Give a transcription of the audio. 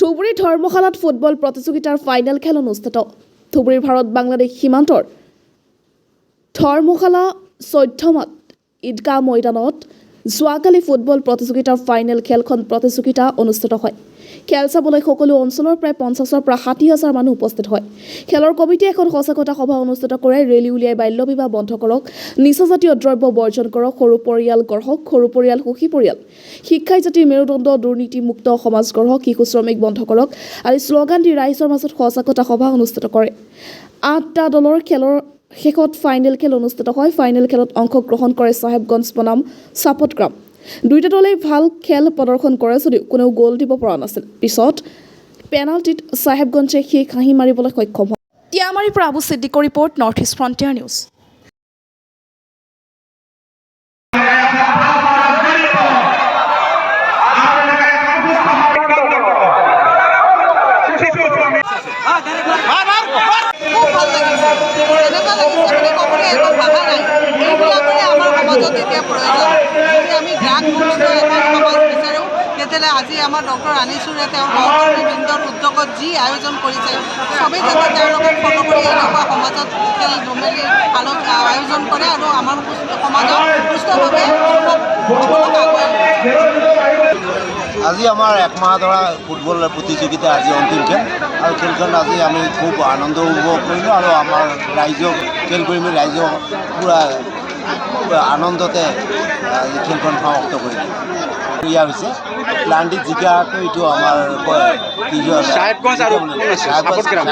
Dhubri ধৰ্মশালাত football প্ৰতিযোগিতাৰ final খেল অনুষ্ঠিত। ধুবুৰীৰ ভাৰত বাংলাদেশ সীমান্তৰ ধৰ্মশালা 14মাত ঈদগাহ ময়দানত যোৱাকালি ফুটবল প্ৰতিযোগিতাৰ ফাইনেল খেলখন প্ৰতিযোগিতা অনুষ্ঠিত হয়। খেল চাবলৈ সকলো অঞ্চলৰ প্ৰায় 50,000 পৰা 60,000 মানুহ উপস্থিত হয়। খেলৰ কমিটিয়ে এখন সজাগতা সভা অনুষ্ঠিত কৰে। ৰেলী উলিয়াই বাল্য বিবাহ বন্ধ কৰক, নিচাজাতীয় দ্ৰব্য বৰ্জন কৰক, সৰু পৰিয়াল গঢ়ক, সৰু পৰিয়াল সুখী পৰিয়াল, শিক্ষাই জাতিৰ মেৰুদণ্ড, দুৰ্নীতিমুক্ত সমাজ গঢ়ক, শিশু শ্ৰমিক বন্ধ কৰক আদি শ্লোগান দি ৰাইজৰ মাজত সজাগতা সভা অনুষ্ঠিত কৰে। 8টা দলৰ খেলৰ শেষত ফাইনেল খেল অনুষ্ঠিত হয়। ফাইনেল খেলত অংশগ্ৰহণ কৰে চাহেবগঞ্জ বনাম চাপটগ্ৰাম। দুয়োটা দলেই ভাল খেল প্ৰদৰ্শন কৰে যদিও কোনেও গ'ল দিব পৰা নাছিল। পিছত পেনাল্টিত চাহেবগঞ্জে সেই কাহি মাৰিবলৈ সক্ষম হয়। টিয়ামাৰীৰ পৰা আবু ছিদ্দিকৰ report, north east frontier news. আজি আমাৰ ডক্টৰ আনিছুৰে তেওঁৰ সহকৰ্মীবৃন্দৰ উদ্যোগত যি আয়োজন কৰিছে, চবেই যাতে তেওঁলোকক ফটো কৰি এনেকুৱা সমাজত খেল ধেমালি আয়োজন কৰে আৰু আমাৰ সমাজত সুস্থভাৱে সকলোক আগুৱাই লয়। আজি আমাৰ একমাহ ধৰা ফুটবল প্ৰতিযোগিতা আজি অন্তিম খেল আৰু খেলখন আজি আমি খুব আনন্দ উপভোগ কৰিলোঁ আৰু আমাৰ ৰাইজক খেল কৰি মেলি ৰাইজক পূৰা আনন্দতে খেলখন সমাপ্ত কৰিলোঁ। ক্ৰিয়া হৈছে প্লাণ্টিত জিকাটো এইটো আমাৰ চাহেবগঞ্জ আৰু চাপটগ্ৰাম।